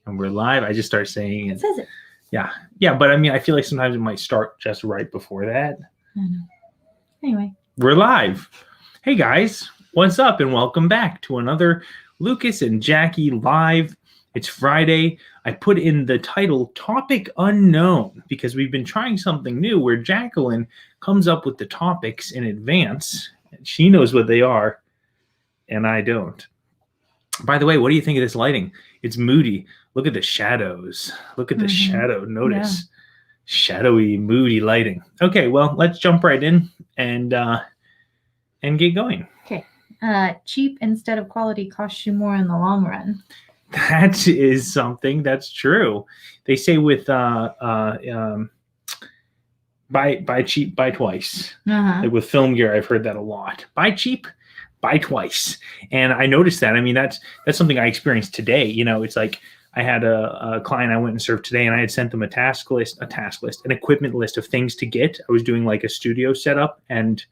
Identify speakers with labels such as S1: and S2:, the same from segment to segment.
S1: And we're live. I just start saying
S2: It says it.
S1: Yeah. Yeah, but I mean, I feel like sometimes it might start just right before that.
S2: I know. Anyway.
S1: We're live. Hey, guys. What's up? And welcome back to another Lucas and Jackie Live. It's Friday. I put in the title Topic Unknown because we've been trying something new where Jacqueline comes up with the topics in advance. She knows what they are, and I don't. By the way, what do you think of this lighting? It's moody. Look at the shadows. Look at the shadow. Notice shadowy, moody lighting. Okay, well, let's jump right in and get going.
S2: Okay. Cheap instead of quality costs you more in the long run.
S1: That is something that's true. They say with buy cheap, buy twice. Like with film gear, I've heard that a lot. Buy cheap, buy twice. And I noticed that. I mean, that's something I experienced today. You know, it's like I had a client I went and served today, and I had sent them an equipment list of things to get. I was doing like a studio setup, and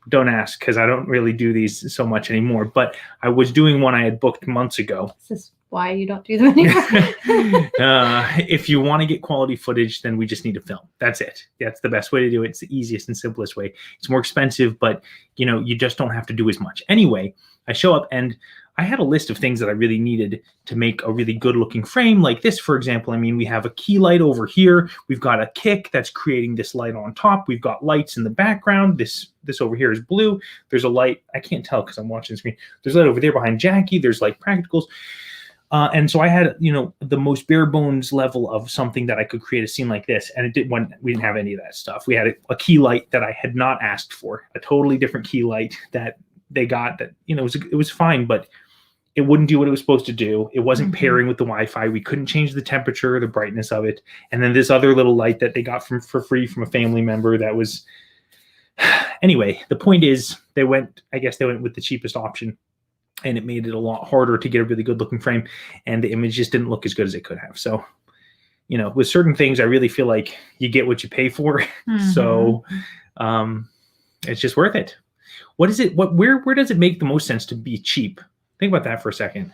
S1: don't ask because I don't really do these so much anymore. But I was doing one I had booked months ago.
S2: Is this why you don't do them anymore?
S1: If you want to get quality footage, then we just need to film. That's it. That's the best way to do it. It's the easiest and simplest way. It's more expensive, but you know, you just don't have to do as much. Anyway, I show up and I had a list of things that I really needed to make a really good looking frame like this, for example. I mean, we have a key light over here. We've got a kick that's creating this light on top. We've got lights in the background. This over here is blue. There's a light. I can't tell because I'm watching the screen. There's a light over there behind Jackie. There's like practicals. And so I had, you know, the most bare bones level of something that I could create a scene like this. And we didn't have any of that stuff. We had a key light that I had not asked for, a totally different key light that they got that, you know, it was fine, but it wouldn't do what it was supposed to do. It wasn't pairing with the Wi-Fi. We couldn't change the temperature or the brightness of it. And then this other little light that they got for free from a family member that was, anyway, the point is they went with the cheapest option, and it made it a lot harder to get a really good looking frame, and the image just didn't look as good as it could have. So, you know, with certain things, I really feel like you get what you pay for. So it's just worth it. What is it? Where does it make the most sense to be cheap? Think about that for a second.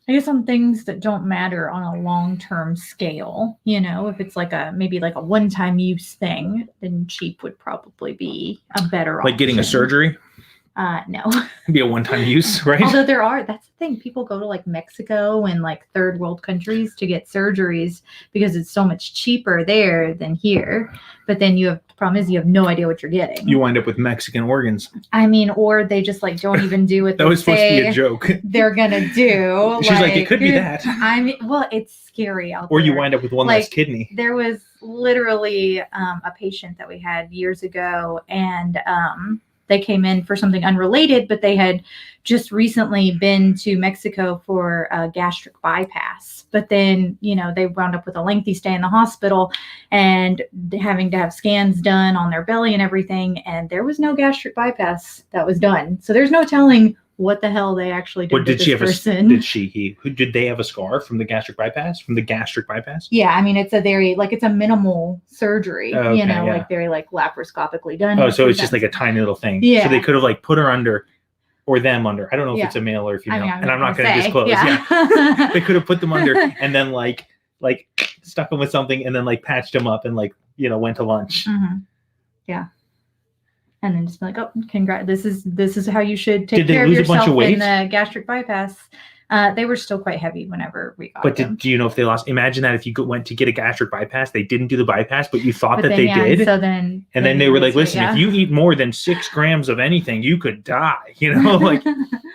S2: I guess on things that don't matter on a long-term scale, you know, if it's like maybe like a one-time use thing, then cheap would probably be a better option.
S1: Like getting a surgery?
S2: No.
S1: It'd be a one-time use, right?
S2: Although that's the thing. People go to like Mexico and like third world countries to get surgeries because it's so much cheaper there than here. But then the problem is you have no idea what you're getting.
S1: You wind up with Mexican organs.
S2: I mean, or they just like don't even do what
S1: that was supposed to be a joke.
S2: They're gonna do.
S1: She's like, it could be that.
S2: I mean, well, it's scary out there.
S1: Or you wind up with one less kidney.
S2: There was literally a patient that we had years ago, and they came in for something unrelated, but they had just recently been to Mexico for a gastric bypass. But then, you know, they wound up with a lengthy stay in the hospital and having to have scans done on their belly and everything. And there was no gastric bypass that was done. So there's no telling what the hell they actually did.
S1: What did she have?
S2: Did
S1: they have a scar from the gastric bypass?
S2: Yeah, I mean, it's a minimal surgery, like very like laparoscopically done.
S1: Oh, so it's just like a tiny little thing.
S2: Yeah.
S1: So they could have like put her under, or them under. I don't know if it's a male or a female, and I'm not going to disclose. Yeah. They could have put them under and then like stuck them with something and then like patched them up and like, you know, went to lunch.
S2: Yeah. And then just be like, oh, congrats! This is how you should take care
S1: of
S2: yourself in the gastric bypass. They were still quite heavy whenever we got them.
S1: But do you know if they lost? Imagine that if you went to get a gastric bypass, they didn't do the bypass, but you thought that they did.
S2: So then,
S1: and then they were like, listen, if you eat more than 6 grams of anything, you could die. You know, like,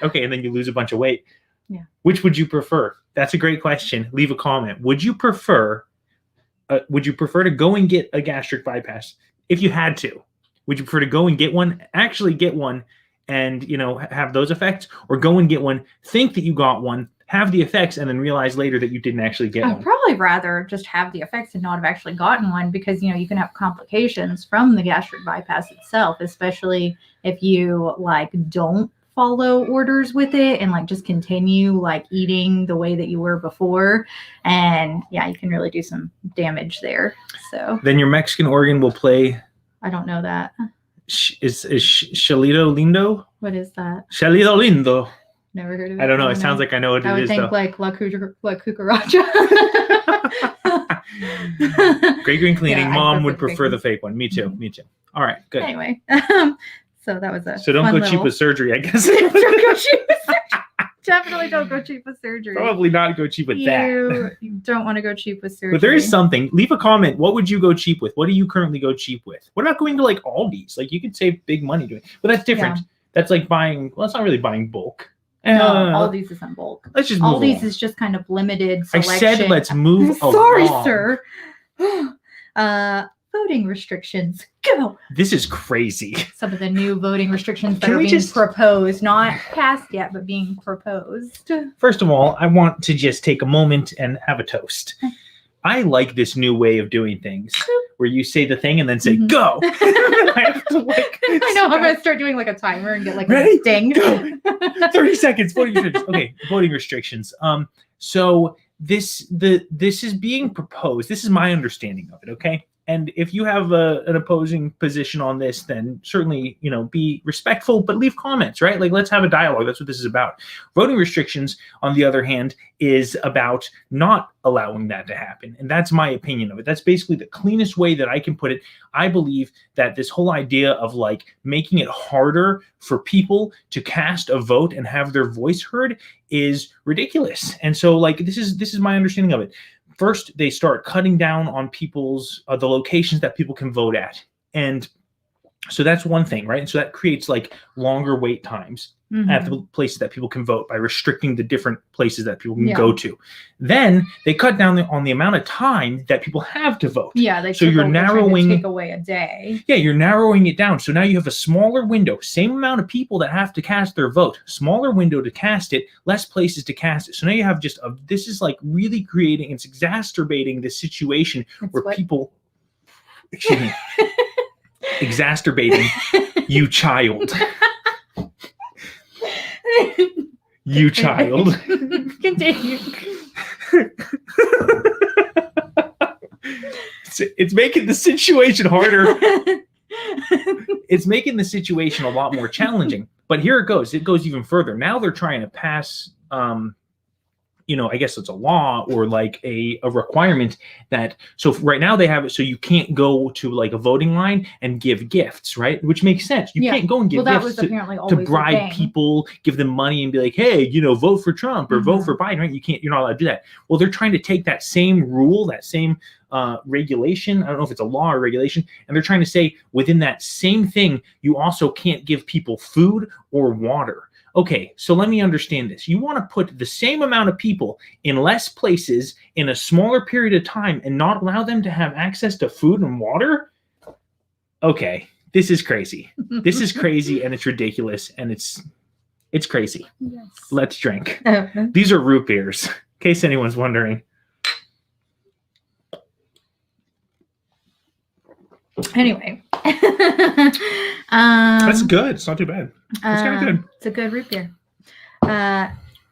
S1: okay, and then you lose a bunch of weight.
S2: Yeah.
S1: Which would you prefer? That's a great question. Leave a comment. Would you prefer to go and get a gastric bypass if you had to? Would you prefer to go and actually get one, and, you know, have those effects, or go and get one, think that you got one, have the effects, and then realize later that you didn't actually get one?
S2: I'd probably rather just have the effects and not have actually gotten one, because, you know, you can have complications from the gastric bypass itself, especially if you like don't follow orders with it and like just continue like eating the way that you were before. And yeah, you can really do some damage there. So
S1: then your Mexican organ will play.
S2: I don't know that.
S1: Is Chalito Lindo?
S2: What is that?
S1: Chalito Lindo.
S2: Never heard of it.
S1: I don't know. It sounds like I know what
S2: I
S1: it
S2: would
S1: is,
S2: think
S1: though.
S2: like La Cucaracha.
S1: Great Green Cleaning.
S2: Yeah,
S1: Mom
S2: I
S1: would prefer
S2: the
S1: the fake one. Me too.
S2: Mhm.
S1: Me too. All right, good.
S2: Anyway, so that was a
S1: So don't
S2: fun
S1: go cheap with surgery, I guess.
S2: Don't go cheap with surgery. Definitely don't go cheap with surgery.
S1: Probably not go cheap with that.
S2: You don't want to go cheap with surgery.
S1: But there is something. Leave a comment. What would you go cheap with? What do you currently go cheap with? What about going to like Aldi's? Like you could save big money doing. But that's different.
S2: Yeah.
S1: That's like buying. Well, it's not really buying bulk.
S2: No, Aldi's is in bulk.
S1: Let's just move
S2: Aldi's
S1: along.
S2: is just kind of limited
S1: I
S2: selection.
S1: said let's move
S2: Sorry,
S1: along.
S2: sir. Voting restrictions. Go.
S1: This is crazy.
S2: Some of the new voting restrictions that
S1: Can
S2: are
S1: we
S2: being
S1: just-
S2: proposed, not passed yet, but being proposed.
S1: First of all, I want to just take a moment and have a toast. I like this new way of doing things where you say the thing and then say,
S2: Mhm.
S1: go. I have to like,
S2: I know. I'm gonna start doing like a timer and get like
S1: Ready?
S2: a ding.
S1: Go. 30 seconds. Voting restrictions. Okay, voting restrictions. So this is being proposed. This is my understanding of it. Okay. And if you have an opposing position on this, then certainly, be respectful, but leave comments, right? Like, let's have a dialogue. That's what this is about. Voting restrictions, on the other hand, is about not allowing that to happen. And that's my opinion of it. That's basically the cleanest way that I can put it. I believe that this whole idea of like making it harder for people to cast a vote and have their voice heard is ridiculous. And so like, this is my understanding of it. First, they start cutting down on people's the locations that people can vote at. And so that's one thing, right? And so that creates like longer wait times at the places that people can vote by restricting the different places that people can go to. Then they cut down on the amount of time that people have to vote.
S2: Yeah,
S1: So you're narrowing.
S2: take away a day.
S1: Yeah, you're narrowing it down. So now you have a smaller window, same amount of people that have to cast their vote, smaller window to cast it, less places to cast it. So now you have just this is like really creating, it's exacerbating this situation where people, excuse me, exacerbating you child. You child.
S2: Continue.
S1: It's making the situation harder. It's making the situation a lot more challenging. But here it goes. It goes even further. Now they're trying to pass, I guess it's a law or like a requirement that, so right now they have it so you can't go to like a voting line and give gifts, right? Which makes sense. You can't go and give
S2: that
S1: gifts
S2: was apparently
S1: to
S2: always
S1: bribe people, give them money and be like, hey, vote for Trump or vote for Biden, right? You're not allowed to do that. Well, they're trying to take that same rule, that same regulation. I don't know if it's a law or regulation. And they're trying to say within that same thing, you also can't give people food or water. Okay, so let me understand this. You want to put the same amount of people in less places in a smaller period of time and not allow them to have access to food and water? Okay, this is crazy. This is crazy and it's ridiculous and it's crazy.
S2: Yes.
S1: Let's drink. These are root beers, in case anyone's wondering.
S2: Anyway.
S1: That's good. It's not too bad. It's kind of good.
S2: It's a good root beer.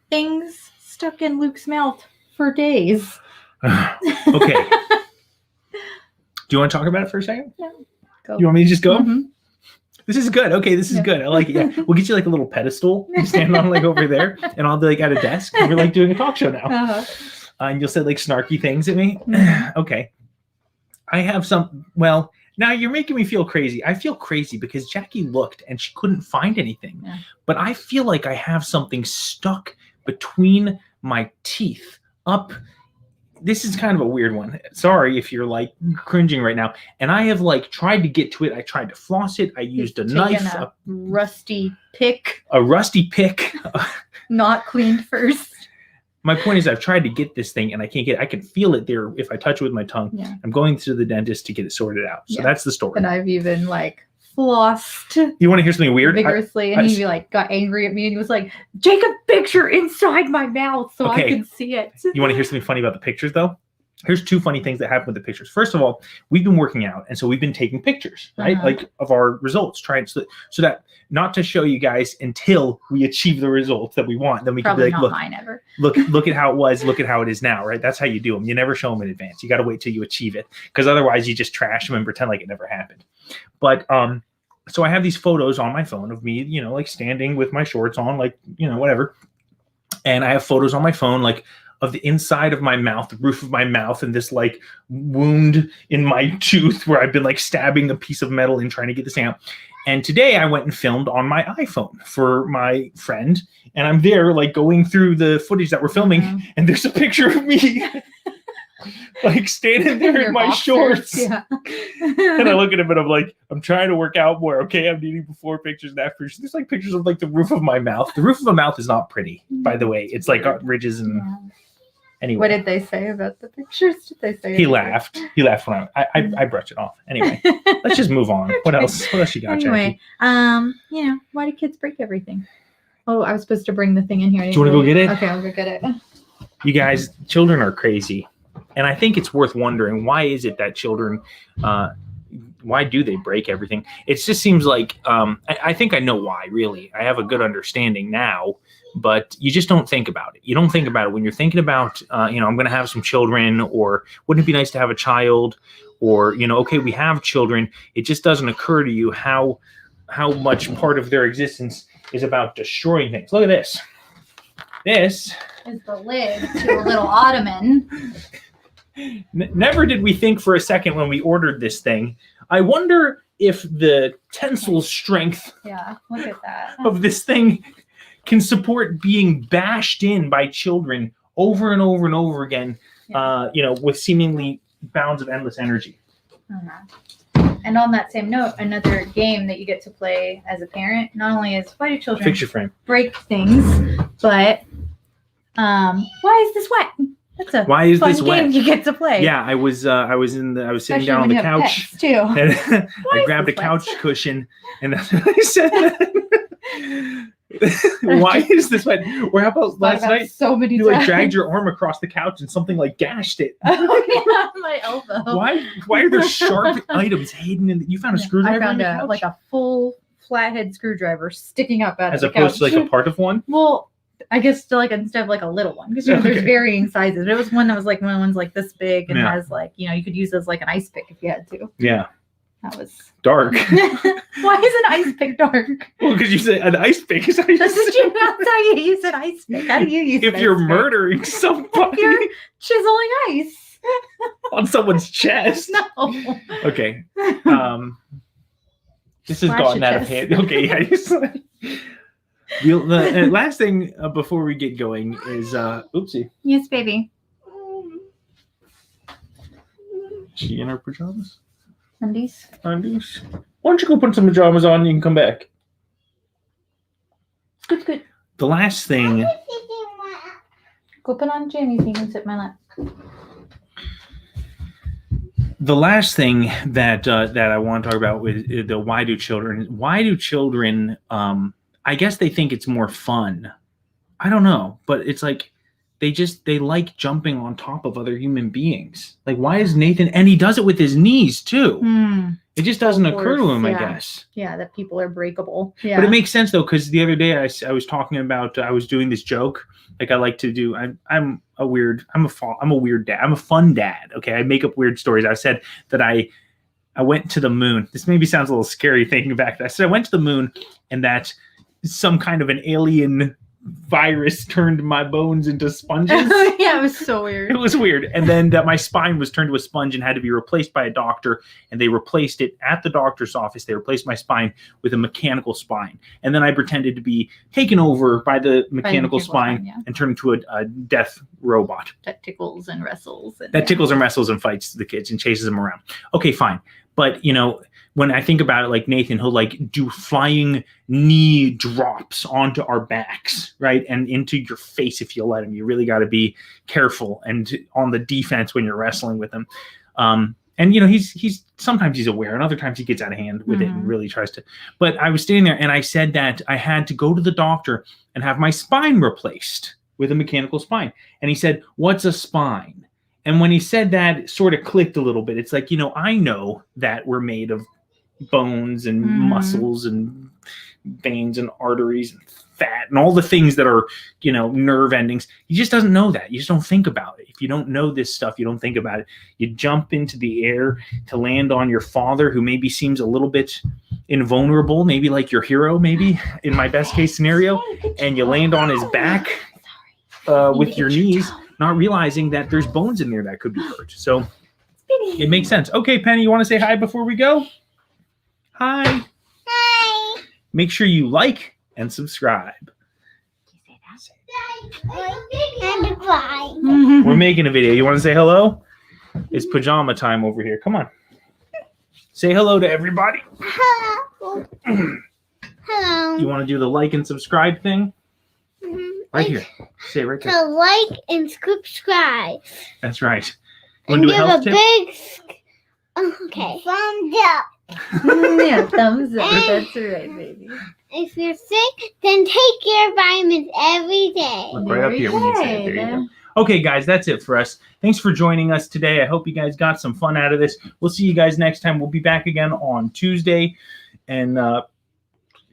S2: Things stuck in Luke's mouth for days.
S1: Okay. Do you want to talk about it for a second?
S2: Yeah. Go.
S1: You want me to just go?
S2: Mm-hmm.
S1: This is good. Okay, this is good. I like it. Yeah. We'll get you like a little pedestal. You stand on like over there, and I'll be like at a desk. And we're like doing a talk show now.
S2: Uh-huh.
S1: And you'll say like snarky things at me. Okay. I have some, well, now you're making me feel crazy. I feel crazy because Jackie looked and she couldn't find anything.
S2: Yeah.
S1: But I feel like I have something stuck between my teeth up. This is kind of a weird one. Sorry if you're like cringing right now. And I have like tried to get to it. I tried to floss it. I used a knife,
S2: a rusty pick,
S1: a rusty pick.
S2: not cleaned first.
S1: My point is I've tried to get this thing and I can't get it. I can feel it there if I touch it with my tongue.
S2: Yeah.
S1: I'm going to the dentist to get it sorted out. So that's the story.
S2: And I've even like flossed
S1: You want to hear something weird?
S2: vigorously, and he like got angry at me and he was like, "Take a picture inside my mouth so I can see it."
S1: You want to hear something funny about the pictures though? Here's two funny things that happen with the pictures. First of all, we've been working out, and so we've been taking pictures, right? Like of our results, trying so that not to show you guys until we achieve the results that we want. Then we
S2: Probably
S1: can be like,
S2: not
S1: look,
S2: mine ever.
S1: look at how it was, look at how it is now, right? That's how you do them. You never show them in advance. You got to wait till you achieve it, because otherwise you just trash them and pretend like it never happened. But so I have these photos on my phone of me, like standing with my shorts on, like, whatever. And I have photos on my phone, like of the inside of my mouth, the roof of my mouth, and this like wound in my tooth where I've been like stabbing a piece of metal in trying to get this thing out. And today I went and filmed on my iPhone for my friend, and I'm there like going through the footage that we're filming, and there's a picture of me like standing there in my shorts. Yeah. And I look at him and I'm like, I'm trying to work out more. Okay, I'm needing before pictures and after. There's like pictures of like the roof of my mouth. The roof of my mouth is not pretty, by the way. It's like got ridges and anyway.
S2: What did they say about the pictures? Did they say
S1: he laughed? He laughed when I brushed it off. Anyway, let's just move on. What else? What else you got,
S2: anyway, Jackie? Why do kids break everything? Oh, I was supposed to bring the thing in here.
S1: Do you want to go get it?
S2: Okay, I'll go get it.
S1: You guys, children are crazy. And I think it's worth wondering, why is it that children, why do they break everything? It just seems like, I think I know why, really. I have a good understanding now, but you just don't think about it. You don't think about it when you're thinking about, I'm going to have some children, or wouldn't it be nice to have a child? Or, okay, we have children. It just doesn't occur to you how much part of their existence is about destroying things. Look at this. This
S2: is the lid to a little ottoman.
S1: Never did we think for a second when we ordered this thing. I wonder if the tensile strength
S2: look at that.
S1: of this thing can support being bashed in by children over and over and over again, with seemingly bounds of endless energy.
S2: And on that same note, another game that you get to play as a parent, not only is why do children
S1: Picture frame.
S2: break things, but why is this wet? That's a
S1: why is
S2: fun
S1: this
S2: game
S1: wet?
S2: you get to play.
S1: Yeah, I was sitting down on the couch
S2: too.
S1: And I grabbed a couch cushion and that's what I said. Why is this wet? Or how about last night?
S2: So many
S1: you
S2: times.
S1: dragged your arm across the couch and something like gashed it.
S2: Oh yeah, my elbow.
S1: Why are there sharp items hidden in? You found a screwdriver?
S2: I found
S1: in the couch?
S2: like a full flathead screwdriver sticking up out of the couch.
S1: As opposed to like a part of one.
S2: Well, I guess instead of like a little one, because there's varying sizes. It was one that was like one of the ones like this big and has like you could use as like an ice pick if you had to.
S1: Yeah.
S2: That was
S1: dark.
S2: Why is an ice pick dark?
S1: Well, because you said an ice pick is how you
S2: That's how you use an ice pick. How do you use
S1: if you're murdering somebody?
S2: If you're chiseling ice
S1: on someone's chest.
S2: No.
S1: Okay. This has gotten out of hand. Okay, yeah. The last thing before we get going is oopsie.
S2: Yes, baby.
S1: Is she in her pajamas?
S2: Undies.
S1: Why don't you go put some pajamas on and you can come back?
S2: Good.
S1: The last thing.
S2: Go put on jammies so you can sit in my lap.
S1: The last thing that I want to talk about is the why do children I guess they think it's more fun. I don't know, but it's like they like jumping on top of other human beings. Like, why is Nathan, and he does it with his knees too. It just doesn't occur to him, I guess.
S2: Yeah, that people are breakable. Yeah.
S1: But it makes sense though, because the other day I was talking about I was doing this joke like I like to do. I'm a weird dad. I'm a fun dad. Okay, I make up weird stories. I said that I went to the moon. This maybe sounds a little scary thinking back. I said I went to the moon and that some kind of an alien virus turned my bones into sponges.
S2: Yeah, it was so weird.
S1: It was weird. And then that my spine was turned to a sponge and had to be replaced by a doctor. And they replaced it at the doctor's office. They replaced my spine with a mechanical spine. And then I pretended to be taken over by the mechanical spine and turned into a death robot.
S2: That tickles and wrestles.
S1: Tickles and wrestles and fights the kids and chases them around. Okay, fine. But, when I think about it, like Nathan, he'll like do flying knee drops onto our backs, right? And into your face if you let him. You really got to be careful and on the defense when you're wrestling with him. And he's sometimes he's aware and other times he gets out of hand with it and really tries to. But I was standing there and I said that I had to go to the doctor and have my spine replaced with a mechanical spine. And he said, "What's a spine?" And when he said that, it sort of clicked a little bit. It's like, I know that we're made of bones and muscles and veins and arteries and fat and all the things that are, nerve endings. He just doesn't know that. You just don't think about it. If you don't know this stuff, you don't think about it. You jump into the air to land on your father, who maybe seems a little bit invulnerable, maybe like your hero, maybe in my best case scenario, and you land on his back with your knees, not realizing that there's bones in there that could be hurt. So it makes sense. Okay, Penny, you want to say hi before we go? Hi.
S3: Hi.
S1: Make sure you like and subscribe.
S3: And bye.
S1: We're making a video. You want to say hello? It's pajama time over here. Come on. Say hello to everybody.
S3: Hello. Hello.
S1: You want to do the like and subscribe thing?
S3: Mhm.
S1: Right here. Say it right there.
S3: So like and subscribe.
S1: That's right. You
S3: And
S1: want to do a
S3: give
S1: health
S3: a
S1: tip?
S3: big okay. Thumbs up.
S2: Yeah, thumbs up. That's right, baby.
S3: If you're sick, then take your vitamins every day.
S1: Look right up here when you say it. There you go. Okay, guys, that's it for us. Thanks for joining us today. I hope you guys got some fun out of this. We'll see you guys next time. We'll be back again on Tuesday. And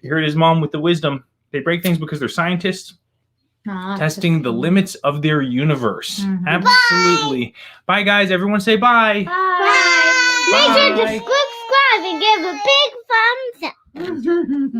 S1: here it is, Mom, with the wisdom. They break things because they're scientists testing the limits of their universe.
S2: Mhm.
S1: Absolutely. Bye, guys. Everyone say bye.
S3: Bye. Make sure to
S1: Bye.
S3: subscribe and give a big thumbs up.
S2: Bye.